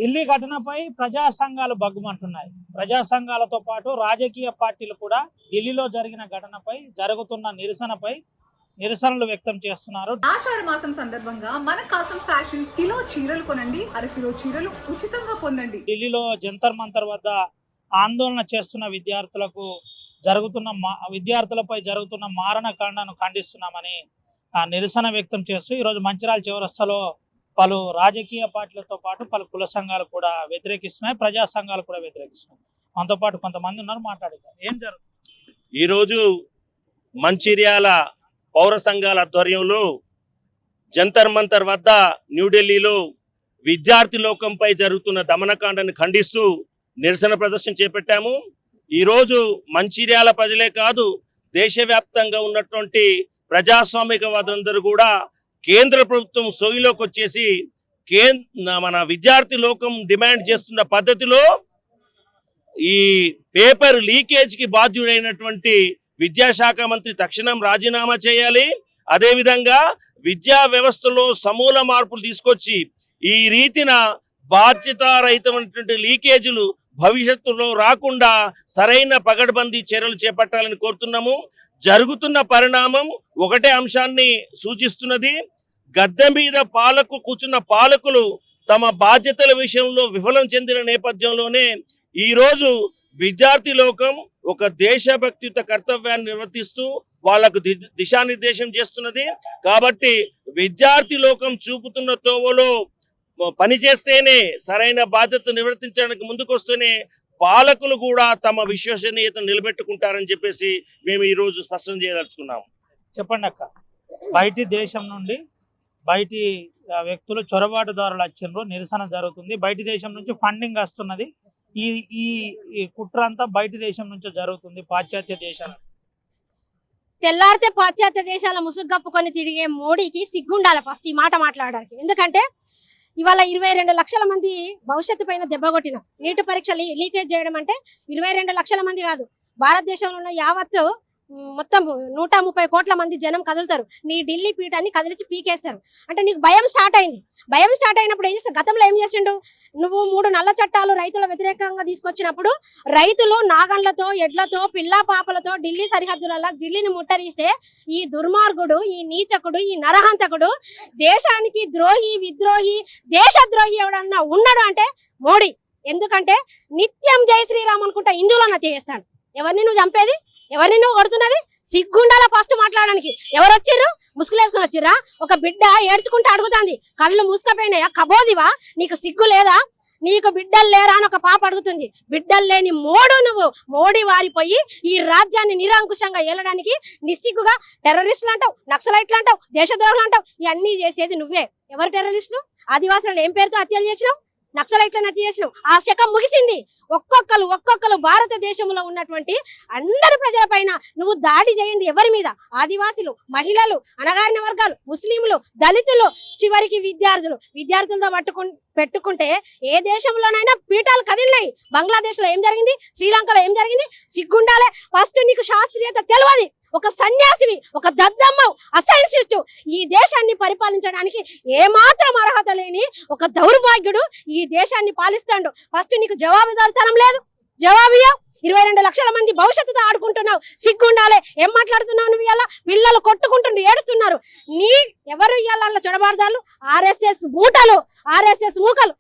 ఢిల్లీ ఘటనపై ప్రజా సంఘాలు బగ్గుమంటున్నాయి. ప్రజా సంఘాలతో పాటు రాజకీయ పార్టీలు కూడా ఢిల్లీలో జరిగిన ఘటనపై జరుగుతున్న నిరసనలు వ్యక్తం చేస్తున్నారు. ఆషాఢ మాసం సందర్భంగా మన కాసం ఫ్యాషన్స్ కిలో చీరలు కొనండి, అరకిలో చీరలు ఉచితంగా పొందండి. ఢిల్లీలో జంతర్ మంతర్ వద్ద ఆందోళన చేస్తున్న విద్యార్థులపై జరుగుతున్న మారణకాండను ఖండిస్తున్నామని నిరసన వ్యక్తం చేస్తూ ఈరోజు మంచిర్యాల చౌరస్తాలో పలు రాజకీయ పార్టీలతో పాటు పలు కుల సంఘాలు కూడా వ్యతిరేకిస్తున్నాయి, ప్రజా సంఘాలు కూడా వ్యతిరేకిస్తున్నాయి. మనతో పాటు కొంతమంది ఉన్నారు, మాట్లాడతారు. ఏం జరుగుతుంది? ఈరోజు మంచిర్యాల పౌర సంఘాల ఆధ్వర్యంలో జంతర్ మంతర్ వద్ద న్యూఢిల్లీలో విద్యార్థి లోకంపై జరుగుతున్న దమనకాండను ఖండిస్తూ నిరసన ప్రదర్శన చేపట్టాము. ఈరోజు మంచిర్యాల ప్రజలే కాదు, దేశవ్యాప్తంగా ఉన్నటువంటి ప్రజాస్వామికవాదులందరూ కూడా కేంద్ర ప్రభుత్వం సోయిలోకి వచ్చేసి మన విద్యార్థి లోకం డిమాండ్ చేస్తున్న పద్ధతిలో ఈ పేపర్ లీకేజ్కి బాధ్యుడైనటువంటి విద్యాశాఖ మంత్రి తక్షణం రాజీనామా చేయాలి. అదేవిధంగా విద్యా వ్యవస్థలో సమూల మార్పులు తీసుకొచ్చి ఈ రీతిన బాధ్యతారహితమైనటువంటి లీకేజీలు భవిష్యత్తులో రాకుండా సరైన పగడ్బందీ చర్యలు చేపట్టాలని కోరుతున్నాము. జరుగుతున్న పరిణామం ఒకటే అంశాన్ని సూచిస్తున్నది. గద్దె మీద కూర్చున్న పాలకులు తమ బాధ్యతల విషయంలో విఫలం చెందిన నేపథ్యంలోనే ఈరోజు విద్యార్థి లోకం ఒక దేశభక్తియుత కర్తవ్యాన్ని నిర్వర్తిస్తూ వాళ్లకు దిశానిర్దేశం చేస్తున్నది. కాబట్టి విద్యార్థి లోకం చూపుతున్న తోవలో పనిచేస్తేనే, సరైన బాధ్యత నిర్వర్తించడానికి ముందుకొస్తేనే పాలకులు కూడా తమ విశ్వసనీయతను నిలబెట్టుకుంటారని చెప్పేసి మేము ఈరోజు స్పష్టం చేయదలుచుకున్నాము. చెప్పండి అక్క, బయటి దేశం నుండి బయటి వ్యక్తులు చొరబాటుదారులు వచ్చిండ్రు, నిరసన జరుగుతుంది. బయటి దేశం నుంచి ఫండింగ్ వస్తున్నది. ఈ కుట్ర అంతా బయటి దేశం నుంచి జరుగుతుంది, పాశ్చాత్య దేశాలు. తెల్లారితే పాశ్చాత్య దేశాల ముసుగప్పుకొని తిరిగే మోడీకి సిగ్గుండాలి ఫస్ట్ ఈ మాట మాట్లాడడానికి. ఎందుకంటే ఇవాళ 22 లక్షల మంది భవిష్యత్తు పైన దెబ్బ కొట్టిన నీటి పరీక్షలు లీకేజ్ చేయడం అంటే 22 లక్షల మంది కాదు, భారతదేశంలో ఉన్న యావత్తు మొత్తం 130 కోట్ల మంది జనం కదులుతారు. నీ ఢిల్లీ పీఠాన్ని కదిలించి పీకేస్తారు. అంటే నీకు భయం స్టార్ట్ అయింది. భయం స్టార్ట్ అయినప్పుడు ఏం చేస్తారు? గతంలో ఏం చేసిండు? నువ్వు 3 నల్ల చట్టాలు రైతుల వ్యతిరేకంగా తీసుకొచ్చినప్పుడు రైతులు నాగండ్లతో, ఎడ్లతో, పిల్ల పాపలతో ఢిల్లీ సరిహద్దులలో ఢిల్లీని ముట్టరిస్తే ఈ దుర్మార్గుడు, ఈ నీచకుడు, ఈ నరహంతకుడు, దేశానికి ద్రోహి, విద్రోహి, దేశద్రోహి ఎవడన్నా ఉన్నాడు అంటే మోడీ. ఎందుకంటే నిత్యం జై శ్రీరామ్ అనుకుంటా హిందువులను హత్య చేస్తాడు. ఎవరిని నువ్వు చంపేది? ఎవరిని నువ్వు కొడుతున్నది? సిగ్గుండాల ఫస్ట్ మాట్లాడడానికి. ఎవరు వచ్చిర్రు? ముసుగులేసుకుని వచ్చిర్రా? ఒక బిడ్డ ఏడ్చుకుంటూ అడుగుతుంది, కళ్ళు మూసుకపోయినాయా? కబోదివా? నీకు సిగ్గు లేదా? నీకు బిడ్డలు లేరా అని ఒక పాప అడుగుతుంది. బిడ్డలు లేని నువ్వు మోడీ వారిపోయి ఈ రాజ్యాన్ని నిరంకుశంగా ఏలడానికి నిస్సిగ్గుగా టెర్రరిస్టులు అంటావు, నక్సలైట్లు అంటావు, దేశద్రోహులు అంటావు. ఇవన్నీ చేసేది నువ్వే. ఎవరు టెర్రరిస్టులు? ఆదివాసులను ఏం పేరుతో హత్యలు చేసినావు? నక్సలైట్లను హత్య చేసినావు. ఆ శకం ముగిసింది. ఒక్కొక్కరు భారతదేశంలో ఉన్నటువంటి అందరి ప్రజల పైన నువ్వు దాడి చేయింది ఎవరి మీద? ఆదివాసులు, మహిళలు, అణగారిన వర్గాలు, ముస్లింలు, దళితులు, చివరికి విద్యార్థులతో పెట్టుకుంటే ఏ దేశంలోనైనా పీఠాలు కదిలినాయి. బంగ్లాదేశ్ లో ఏం జరిగింది? శ్రీలంకలో ఏం జరిగింది? సిగ్గుండాలే ఫస్ట్. నీకు శాస్త్రీయత తెలియదు. ఒక సన్యాసివి, ఒక దద్దమ్మవు, అసైన్సిస్టు, ఈ దేశాన్ని పరిపాలించడానికి ఏమాత్రం అర్హత లేని ఒక దౌర్భాగ్యుడు ఈ దేశాన్ని పాలిస్తాడు. ఫస్ట్ నీకు జవాబుదారితనం లేదు. జవాబియా? 22 లక్షల మంది భవిష్యత్తుతో ఆడుకుంటున్నావు. సిగ్గుండాలే. ఏం మాట్లాడుతున్నావు నువ్వు? ఇలా పిల్లలు కొట్టుకుంటుండ్రు, ఏడుస్తున్నారు. ఎవరు ఇవాళ చొడబారదాలు? RSS మూటలు, RSS మూకలు.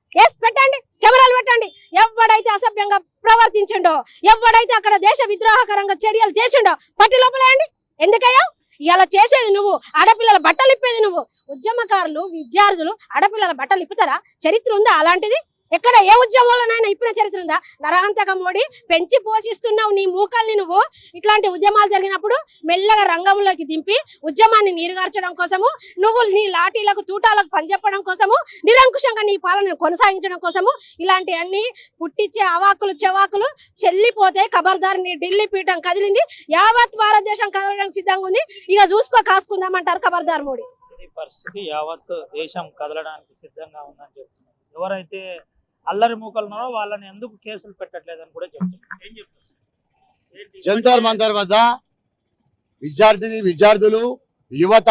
పెట్టండి, కెమెరాలు పెట్టండి. ఎవడైతే అసభ్యంగా ప్రవర్తించిండో, ఎవడైతే అక్కడ దేశ విద్రోహకరంగా చర్యలు చేసిండో పట్టి లోపలేయండి. ఎందుకయ్యా ఇలా చేసేది నువ్వు? ఆడపిల్లల బట్టలు ఇప్పేది నువ్వు. ఉద్యమకారులు, విద్యార్థులు ఆడపిల్లల బట్టలు ఇప్పుతారా? చరిత్ర ఉందా అలాంటిది? ఎక్కడ ఏ ఉద్యమంలోనైనా ఇప్పుడే చరిత్ర ఉందా? నరహంతక మోడీ పెంచి పోషిస్తున్నావు నీ మూకల్ని నువ్వు. ఇట్లాంటి ఉద్యమాలు జరిగినప్పుడు మెల్లగా రంగంలోకి దింపి ఉద్యమాన్ని నీరుగార్చడం కోసము, నువ్వు నీ లాఠీలకు తూటాలకు పనిచెప్పడం కోసము, నిరంకుశంగా నీ పాలన కొనసాగించడం కోసము ఇలాంటివన్నీ పుట్టించే అవాకులు చెవాకులు చెల్లిపోతే ఖబర్దార్. నీ ఢిల్లీ పీఠం కదిలింది, యావత్ భారతదేశం కదలడానికి సిద్ధంగా ఉంది. ఇక చూసుకో, కాసుకుందామంటారు ఖబర్దార్ మోడీ. పరిస్థితి యావత్ దేశం కదలడానికి సిద్ధంగా ఉందని చెప్తున్నారు. ఎవరైతే అల్లరి మూకలు ఉన్నారో వాళ్ళని ఎందుకు కేసులు పెట్టట్లేదని కూడా చెప్తున్నారు. ఏం చెప్తారు? జంతర్ మంతర్ వద్ద విద్యార్థులు, యువత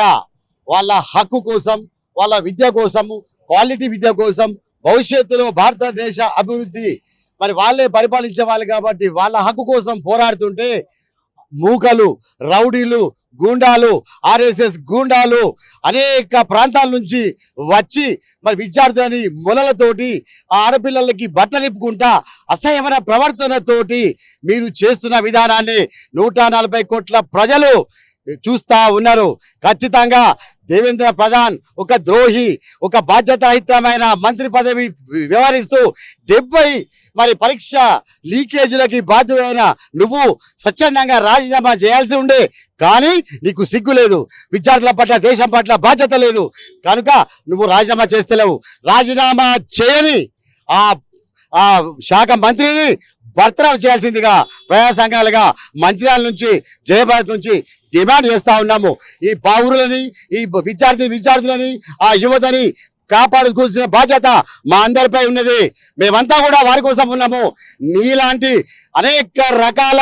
వాళ్ళ హక్కు కోసం, వాళ్ళ విద్య కోసము, క్వాలిటీ విద్య కోసం భవిష్యత్తులో భారతదేశ అభివృద్ధి మరి వాళ్ళే పరిపాలించే వాళ్ళు కాబట్టి వాళ్ళ హక్కు కోసం పోరాడుతుంటే మూకలు, రౌడీలు, గూండాలు, ఆర్ఎస్ఎస్ గూండాలు అనేక ప్రాంతాల నుంచి వచ్చి మరి విద్యార్థులని మొలలతోటి ఆ ఆడపిల్లలకి బట్టలిప్పుకుంటా అసహ్యమైన ప్రవర్తనతోటి మీరు చేస్తున్న విధానాన్ని 140 కోట్ల ప్రజలు చూస్తా ఉన్నారు. ఖచ్చితంగా దేవేంద్ర ప్రధాన్ ఒక ద్రోహి, ఒక బాధ్యతాయుతమైన మంత్రి పదవి వ్యవహరిస్తూ 70 మరి పరీక్ష లీకేజీలకి బాధ్యుడైన నువ్వు స్వచ్ఛందంగా రాజీనామా చేయాల్సి ఉండే, కానీ నీకు సిగ్గు లేదు, విద్యార్థుల పట్ల దేశం పట్ల బాధ్యత లేదు కనుక నువ్వు రాజీనామా చేస్తలేవు. రాజీనామా చేయని ఆ శాఖ మంత్రిని బర్తరఫ్ చేయాల్సిందిగా ప్రజా సంఘాలుగా మంత్రియాల నుంచి, జయభారత్ నుంచి డిమాండ్ చేస్తా ఉన్నాము. ఈ పౌరులని, ఈ విద్యార్థులని, ఆ యువతని కాపాడుకోవాల్సిన బాధ్యత మా అందరిపై ఉన్నది. మేమంతా కూడా వారి కోసం ఉన్నాము. నీలాంటి అనేక రకాల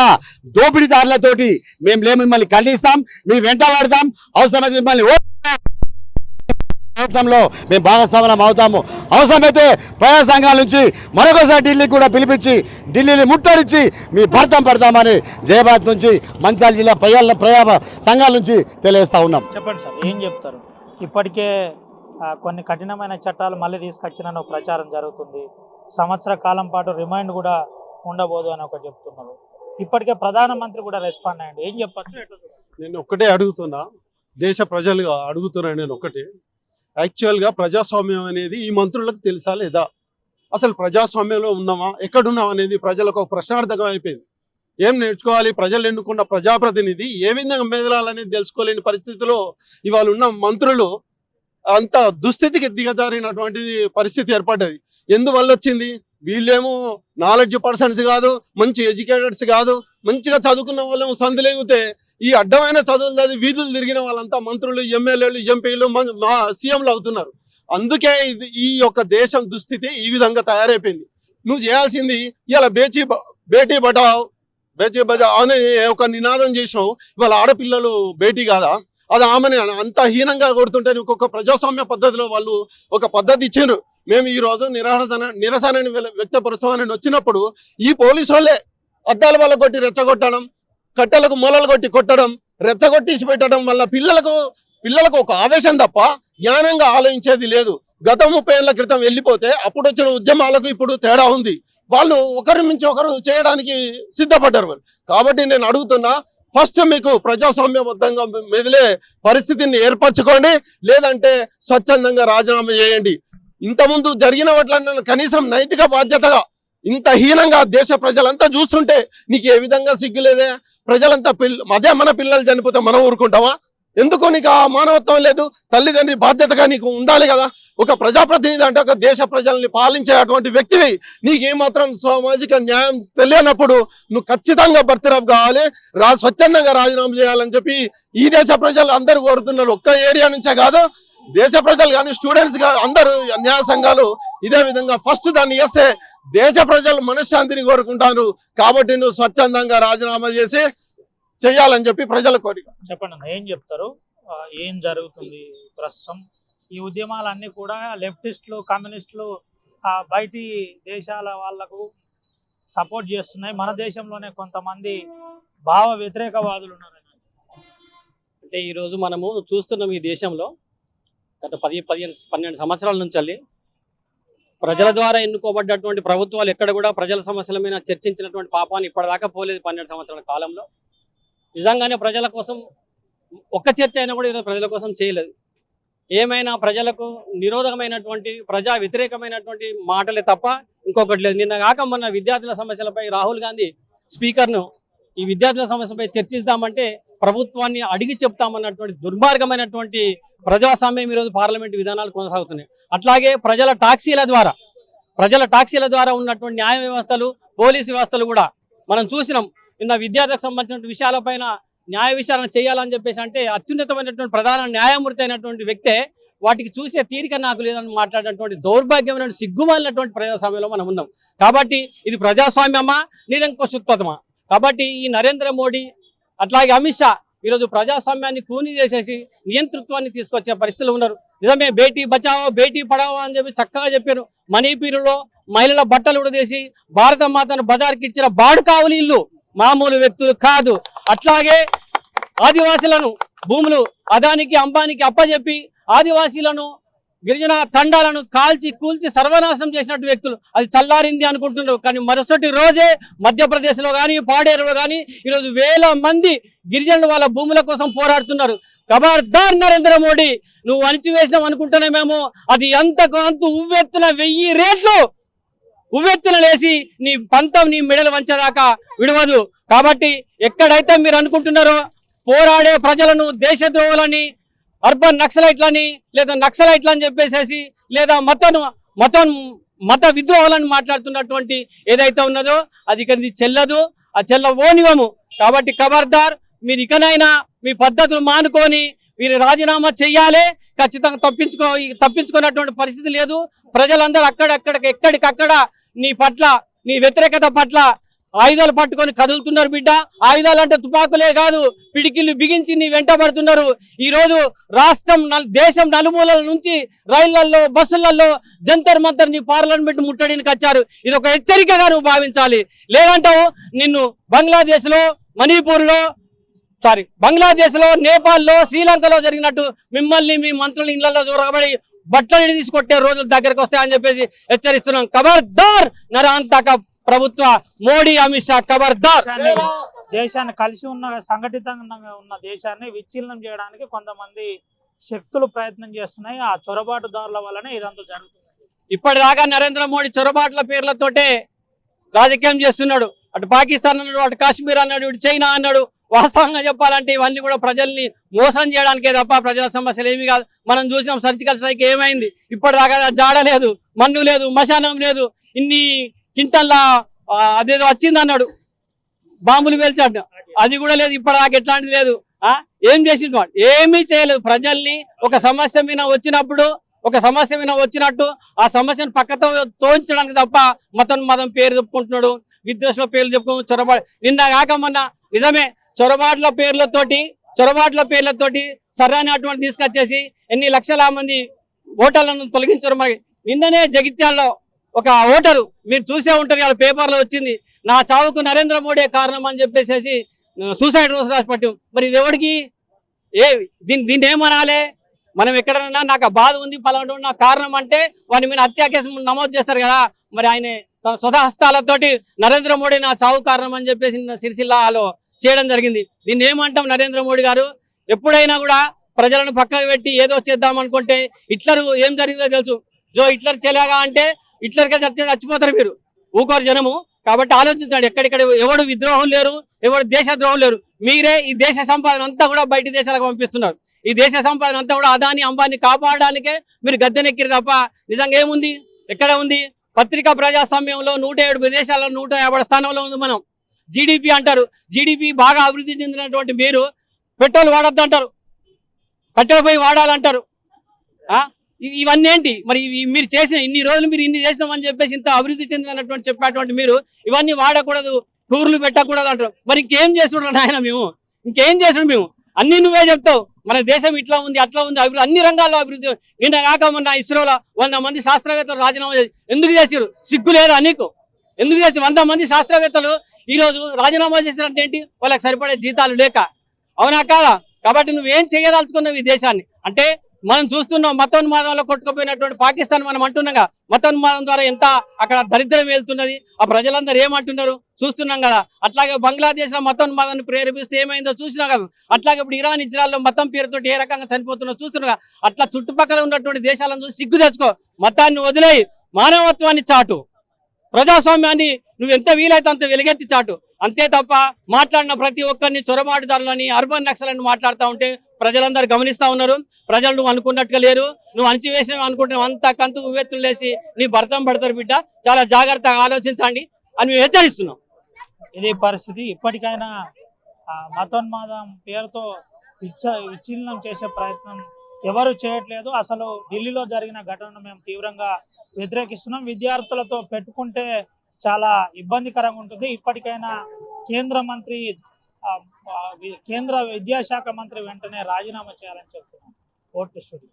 దోపిడీదారులతోటి మేము మిమ్మల్ని ఖండిస్తాం, మీ వెంట పడతాం, అవసరమైతే మిమ్మల్ని ప్రయత్నంలో మేము భాగస్వామ్యం అవుతాము. అవసరమైతే ప్రజా సంఘాల నుంచి మరొకసారి ఢిల్లీకి కూడా పిలిపించి ఢిల్లీని ముట్టడించి మీ భర్తం పడతామని జయభారత్ నుంచి, మంచిర్యాల జిల్లా ప్రజా సంఘాల నుంచి తెలియజేస్తా ఉన్నాం. చెప్పండి సార్, ఏం చెప్తారు? ఇప్పటికే కొన్ని కఠినమైన చట్టాలు మళ్ళీ తీసుకొచ్చిన ప్రచారం జరుగుతుంది. సంవత్సర కాలం పాటు రిమైండ్ కూడా ఉండబోదు అని ఒకటి చెప్తున్నారు. ఇప్పటికే ప్రధానమంత్రి కూడా రెస్పాండ్ అయ్యండి, ఏం చెప్పచ్చు? నేను ఒక్కటే అడుగుతున్నా, దేశ ప్రజలుగా అడుగుతున్నా. నేను ఒకటే, యాక్చువల్గా ప్రజాస్వామ్యం అనేది ఈ మంత్రులకు తెలుసా లేదా? అసలు ప్రజాస్వామ్యంలో ఉన్నామా, ఎక్కడున్నాం అనేది ప్రజలకు ఒక ప్రశ్నార్థకం అయిపోయింది. ఏం నేర్చుకోవాలి? ప్రజలు ఎన్నుకున్న ప్రజాప్రతినిధి ఏ విధంగా మెదలాలనేది తెలుసుకోలేని పరిస్థితిలో ఇవాళ ఉన్న మంత్రులు అంత దుస్థితికి దిగజారినటువంటి పరిస్థితి ఏర్పడ్డది. ఎందువల్ల వచ్చింది? వీళ్ళేమో నాలెడ్జ్ పర్సన్స్ కాదు, మంచి ఎడ్యుకేటెడ్స్ కాదు, మంచిగా చదువుకున్న వాళ్ళేమో సందులేగితే ఈ అడ్డమైన చదువులు చదివి వీధులు తిరిగిన వాళ్ళంతా మంత్రులు, ఎమ్మెల్యేలు, ఎంపీలు, సీఎంలు అవుతున్నారు. అందుకే ఈ యొక్క దేశం దుస్థితి ఈ విధంగా తయారైపోయింది. నువ్వు చేయాల్సింది ఇలా బేటీ బచావ్ అని ఒక నినాదం చేసినావు. ఇవాళ ఆడపిల్లలు బేటీ కాదా? అది ఆమెను అంత హీనంగా కొడుతుంటే ఒక్కొక్క ప్రజాస్వామ్య పద్ధతిలో వాళ్ళు ఒక పద్ధతి ఇచ్చారు. మేము ఈ రోజు నిరసనని వ్యక్తపరుస్తామని వచ్చినప్పుడు ఈ పోలీసు వాళ్ళే అద్దాల వల్ల కొట్టి రెచ్చగొట్టడం, కట్టెలకు మూలలు కొట్టి కొట్టడం, రెచ్చగొట్టిసి పెట్టడం వల్ల పిల్లలకు ఒక ఆవేశం తప్ప జ్ఞానంగా ఆలోచించేది లేదు. గత 30 ఏళ్ల క్రితం వెళ్ళిపోతే అప్పుడు వచ్చిన ఉద్యమాలకు ఇప్పుడు తేడా ఉంది. వాళ్ళు ఒకరి నుంచి ఒకరు చేయడానికి సిద్ధపడ్డారు. కాబట్టి నేను అడుగుతున్నా, ఫస్ట్ మీకు ప్రజాస్వామ్యబద్ధంగా మెదిలే పరిస్థితిని ఏర్పరచుకోండి, లేదంటే స్వచ్ఛందంగా రాజీనామా చేయండి. ఇంతకుముందు జరిగిన వాటిని కనీసం నైతిక బాధ్యతగా ఇంత హీనంగా దేశ ప్రజలంతా చూస్తుంటే నీకు ఏ విధంగా సిగ్గులేదే? ప్రజలంతా అదే మన పిల్లలు చనిపోతే మనం ఊరుకుంటావా? ఎందుకు నీకు ఆ మానవత్వం లేదు? తల్లిదండ్రి బాధ్యతగా నీకు ఉండాలి కదా. ఒక ప్రజాప్రతినిధి అంటే ఒక దేశ ప్రజల్ని పాలించే అటువంటి వ్యక్తివి. నీకేమాత్రం సామాజిక న్యాయం తెలియనప్పుడు నువ్వు ఖచ్చితంగా బర్తరఫ్ కావాలి, స్వచ్ఛందంగా రాజీనామా చేయాలని చెప్పి ఈ దేశ ప్రజలు అందరూ కోరుతున్నారు. ఒక్క ఏరియా నుంచే కాదు, దేశ ప్రజలు కానీ, స్టూడెంట్స్ కానీ, అందరూ న్యాయ సంఘాలు ఇదే విధంగా ఫస్ట్ దాన్ని చేస్తే దేశ ప్రజలు మనశ్శాంతిని కోరుకుంటారు. కాబట్టి నువ్వు స్వచ్ఛందంగా రాజీనామా చేసి చెయ్యాలని చెప్పి ప్రజల కోరిక. చెప్పండి అన్న, ఏం చెప్తారు? ఏం జరుగుతుంది ప్రస్తుతం? ఈ ఉద్యమాలన్నీ కూడా లెఫ్టిస్టులు, కమ్యూనిస్టులు బయటి దేశాల వాళ్లకు సపోర్ట్ చేస్తున్నాయి. మన దేశంలోనే కొంతమంది భావ వ్యతిరేకవాదులు ఉన్నారు. అంటే ఈరోజు మనము చూస్తున్నాం, ఈ దేశంలో గత 10-12 సంవత్సరాల నుంచి ప్రజల ద్వారా ఎన్నుకోబడ్డటువంటి ప్రభుత్వాలు ఎక్కడ కూడా ప్రజల సమస్యల మీద చర్చించినటువంటి పాపాన్ని ఇప్పటిదాకా పోలేదు. 12 సంవత్సరాల కాలంలో నిజంగానే ప్రజల కోసం ఒక్క చర్చ అయినా కూడా ఈరోజు ప్రజల కోసం చేయలేదు. ఏమైనా ప్రజలకు నిరోధకమైనటువంటి, ప్రజా వ్యతిరేకమైనటువంటి మాటలే తప్ప ఇంకొకటి లేదు. నిన్న కాక మొన్న విద్యార్థుల సమస్యలపై రాహుల్ గాంధీ స్పీకర్ను ఈ విద్యార్థుల సమస్యపై చర్చిస్తామంటే ప్రభుత్వాన్ని అడిగి చెప్తామన్నటువంటి దుర్మార్గమైనటువంటి ప్రజాస్వామ్యం ఈరోజు పార్లమెంట్ విధానాలు కొనసాగుతున్నాయి. అట్లాగే ప్రజల టాక్సీల ద్వారా ఉన్నటువంటి న్యాయ వ్యవస్థలు, పోలీసు వ్యవస్థలు కూడా మనం చూసినాం. నిన్న విద్యార్థులకు సంబంధించిన విషయాలపైన న్యాయ విచారణ చేయాలని చెప్పేసి అంటే అత్యున్నతమైనటువంటి ప్రధాన న్యాయమూర్తి అయినటువంటి వ్యక్తే వాటికి చూసే తీరిక నాకు లేదని మాట్లాడినటువంటి దౌర్భాగ్యమైన, సిగ్గుమాలినటువంటి ప్రజాస్వామ్యంలో మనం ఉన్నాం. కాబట్టి ఇది ప్రజాస్వామ్యమా, నిరంకుశత్వమా? కాబట్టి ఈ నరేంద్ర మోడీ అట్లాగే అమిత్ షా ఈరోజు ప్రజాస్వామ్యాన్ని కూని చేసేసి నియంతృత్వాన్ని తీసుకొచ్చే పరిస్థితులు ఉన్నారు. నిజమే, బేటీ బచావో బేటీ పడావో అని చెప్పి చక్కగా చెప్పారు. మణిపూర్లో మహిళల బట్టలు ఉడదీసి భారత మాతను బజార్కి ఇచ్చిన బాడుకావులు ఇల్లు మామూలు వ్యక్తులు కాదు. అట్లాగే ఆదివాసులను భూములు అదానికి అంబానికి అప్పజెప్పి ఆదివాసీలను గిరిజన తండాలను కాల్చి కూల్చి సర్వనాశనం చేసినట్టు వ్యక్తులు. అది చల్లారింది అనుకుంటున్నారు, కానీ మరుసటి రోజే మధ్యప్రదేశ్లో కానీ పాడేరులో కానీ ఈరోజు వేల మంది గిరిజనులు వాళ్ళ భూముల కోసం పోరాడుతున్నారు. ఖబర్దార్ నరేంద్ర మోడీ, నువ్వు అణిచివేసినాం అనుకుంటున్నామేమో, అది అంతకు అంతు ఉవ్వెత్తున 1000 రేట్లు ఉవ్వెత్తున లేసి నీ పంతం నీ మెడలు వంచేదాకా విడవదు. కాబట్టి ఎక్కడైతే మీరు అనుకుంటున్నారో పోరాడే ప్రజలను దేశద్రోహులని, అర్బన్ నక్సలైట్లని లేదా నక్సలైట్లని చెప్పేసేసి లేదా మత విద్రోహాలను మాట్లాడుతున్నటువంటి ఏదైతే ఉన్నదో అది ఇది చెల్లదు, ఆ చెల్లవోనివము. కాబట్టి ఖబర్దార్, మీరు ఇకనైనా మీ పద్ధతులు మానుకొని మీరు రాజీనామా చెయ్యాలి. ఖచ్చితంగా తప్పించుకున్నటువంటి పరిస్థితి లేదు. ప్రజలందరూ ఎక్కడికక్కడ నీ పట్ల, నీ వ్యతిరేకత పట్ల ఆయుధాలు పట్టుకొని కదులుతున్నారు బిడ్డ. ఆయుధాలు అంటే తుపాకులే కాదు, పిడికిళ్ళు బిగించి నీ వెంట పడుతున్నారు. ఈ రోజు రాష్ట్రం దేశం నలుమూలల నుంచి రైళ్లలో బస్సులలో జంతర్ మంతర్ నీ పార్లమెంట్ ముట్టడికి వచ్చారు. ఇది ఒక హెచ్చరికగా నువ్వు భావించాలి. లేదంటావు నిన్ను బంగ్లాదేశ్లో నేపాల్లో శ్రీలంకలో జరిగినట్టు మిమ్మల్ని మీ మంత్రుల ఇళ్లలో జోరబడి బట్టలు తీసుకొట్టే రోజులు దగ్గరకు వస్తాయని చెప్పేసి హెచ్చరిస్తున్నాం. ఖబర్దార్ నరాంతక ప్రభుత్వ మోడీ, అమిత్ షా, ఖబర్దార్. దేశాన్ని కలిసి ఉన్న సంఘటితంగా ఉన్న దేశాన్ని విచ్ఛిన్నం చేయడానికి కొంతమంది శక్తులు ప్రయత్నం చేస్తున్నాయి. ఆ చొరబాటుదారుల వల్లనే ఇదంతా జరుగుతుంది. ఇప్పటిదాకా నరేంద్ర మోడీ చొరబాట్ల పేర్లతోటే రాజకీయం చేస్తున్నాడు. అటు పాకిస్తాన్ అన్నాడు, అటు కాశ్మీర్ అన్నాడు, ఇటు చైనా అన్నాడు. వాస్తవంగా చెప్పాలంటే ఇవన్నీ కూడా ప్రజల్ని మోసం చేయడానికే తప్ప ప్రజల సమస్యలు ఏమి కాదు. మనం చూసినాం సర్జికల్ స్ట్రైక్ ఏమైంది, ఇప్పటిదాకా జాడ లేదు, మన్ను లేదు, మశానం లేదు. ఇన్ని కింటల్ల అదేదో వచ్చింది అన్నాడు, బాంబులు పేల్చాడు, అది కూడా లేదు. ఇప్పటిదాకా ఎట్లాంటిది లేదు. ఏం చేసిండు? ఏమీ చేయలేదు. ప్రజల్ని ఒక సమస్య మీద వచ్చినట్టు ఆ సమస్యను పక్కతో తోయించడానికి తప్ప మతం పేరు చెప్పుకుంటున్నాడు, విద్వేషంలో పేర్లు చెప్పుకుంటూ చొరబాటు. నిన్న కాక మొన్న నిజమే చొరబాట్ల పేర్లతోటి సరైన అటువంటి తీసుకొచ్చేసి ఎన్ని లక్షల మంది ఓటర్లను తొలగించారు. మరి నిన్ననే జగిత్యాలలో ఒక ఓటరు, మీరు చూసే ఉంటారు వాళ్ళ పేపర్లో వచ్చింది, నా చావుకు నరేంద్ర మోడీ కారణం అని చెప్పేసి సూసైడ్ నోట్స్ రాసి పట్టాం. మరి ఇది ఎవరికి దీన్ని ఏమనాలి? మనం ఎక్కడన్నా నాకు ఆ బాధ ఉంది పలానా నా కారణం అంటే వాని మీద హత్యా కేసు నమోదు చేస్తారు కదా. మరి ఆయన తన స్వహస్తాలతోటి నరేంద్ర మోడీ నా చావు కారణం అని చెప్పేసి సిరిసిల్లాలో చేయడం జరిగింది. దీన్ని ఏమంటాం? నరేంద్ర మోడీ గారు ఎప్పుడైనా కూడా ప్రజలను పక్కకు పెట్టి ఏదో చేద్దాం అనుకుంటే హిట్లర్ ఏం జరిగిందో తెలుసు. హిట్లర్ చెలాగా అంటే హిట్లర్కే చచ్చిపోతారు మీరు, ఊకోరు జనము. కాబట్టి ఆలోచించండి, ఎక్కడిక్కడ ఎవడు విద్రోహం లేరు, ఎవడు దేశద్రోహం లేరు. మీరే ఈ దేశ సంపాదన అంతా కూడా బయట దేశాలకు పంపిస్తున్నారు. ఈ దేశ సంపాదన అంతా కూడా అదాని అంబానీ కాపాడడానికే మీరు గద్దెనెక్కిరు తప్ప నిజంగా ఏముంది? ఎక్కడ ఉంది? పత్రికా ప్రజాస్వామ్యంలో 107 విదేశాల్లో 150 స్థానంలో ఉంది మనం. జీడిపి అంటారు, జీడిపి బాగా అభివృద్ధి చెందినటువంటి మీరు పెట్రోల్ వాడద్దు అంటారు, కట్టెల పొయ్యి వాడాలంటారు. ఇవన్నీ ఏంటి? మరి మీరు చేసిన ఇన్ని రోజులు మీరు ఇన్ని చేసినామని చెప్పేసి ఇంత అభివృద్ధి చెందినటువంటి చెప్పేటువంటి మీరు ఇవన్నీ వాడకూడదు, టూర్లు పెట్టకూడదు అంటారు. మరి ఇంకేం చేస్తున్నాడు నాయన? ఇంకేం చేస్తున్నాడు మేము? అన్ని నువ్వే చెప్తావు. మన దేశం ఇట్లా ఉంది, అట్లా ఉంది, అభివృద్ధి అన్ని రంగాల్లో అభివృద్ధి. నిన్న కాక మొన్న ఇస్రోలో 100 మంది శాస్త్రవేత్తలు రాజీనామా చేసి ఎందుకు చేశారు? సిగ్గు లేదా నీకు? ఎందుకు చేసి 100 మంది శాస్త్రవేత్తలు ఈరోజు రాజీనామా చేసినట్టు ఏంటి? వాళ్ళకి సరిపడే జీతాలు లేక, అవునా కాదా? కాబట్టి నువ్వేం చేయదలుచుకున్నావు ఈ దేశాన్ని? అంటే మనం చూస్తున్నాం మతోన్మాదంలో కొట్టుకుపోయినటువంటి పాకిస్తాన్ మనం అంటున్నాం. మతోన్మాదం ద్వారా ఎంత అక్కడ దరిద్రం వెళ్తున్నది, ఆ ప్రజలందరూ ఏమంటున్నారు చూస్తున్నాం కదా. అట్లాగే బంగ్లాదేశ్ లో మతోన్మాదాన్ని ప్రేరేపిస్తే ఏమైందో చూసినాం కదా. అట్లాగే ఇప్పుడు ఇరాన్ ఇజ్రాయల్లో మతం పేరుతో ఏ రకంగా చనిపోతున్నా చూస్తున్నాం కదా. అట్లా చుట్టుపక్కల ఉన్నటువంటి దేశాలను చూసి సిగ్గు తెచ్చుకో. మతాన్ని వదిలేయి, మానవత్వాన్ని చాటు, ప్రజాస్వామ్యాన్ని నువ్వు ఎంత వీలైతే అంత వెలుగెత్తి చాటు. అంతే తప్ప మాట్లాడిన ప్రతి ఒక్కరిని చొరబాటుదారులని, అర్బన్ నక్సలని మాట్లాడుతూ ఉంటే ప్రజలందరూ గమనిస్తూ ఉన్నారు. ప్రజలు నువ్వు అనుకున్నట్టుగా లేరు, నువ్వు అణచివేసినవి అనుకుంటున్నావు. అంతా కంతు ఉవ్వెత్తులు లేసి నీ భర్తం పడతారు బిడ్డ, చాలా జాగ్రత్తగా ఆలోచించండి అని మేము హెచ్చరిస్తున్నాం. ఇది పరిస్థితి. ఇప్పటికైనా మతోన్మాదం పేరుతో విచ్ఛిన్నం చేసే ప్రయత్నం ఎవరు చేయట్లేదు. అసలు ఢిల్లీలో జరిగిన ఘటనను మేము తీవ్రంగా వ్యతిరేకిస్తున్నాం. విద్యార్థులతో పెట్టుకుంటే చాలా ఇబ్బందికరంగా ఉంటుంది. ఇప్పటికైనా కేంద్ర విద్యాశాఖ మంత్రి వెంటనే రాజీనామా చేయాలని చెప్తున్నాం. Court studio.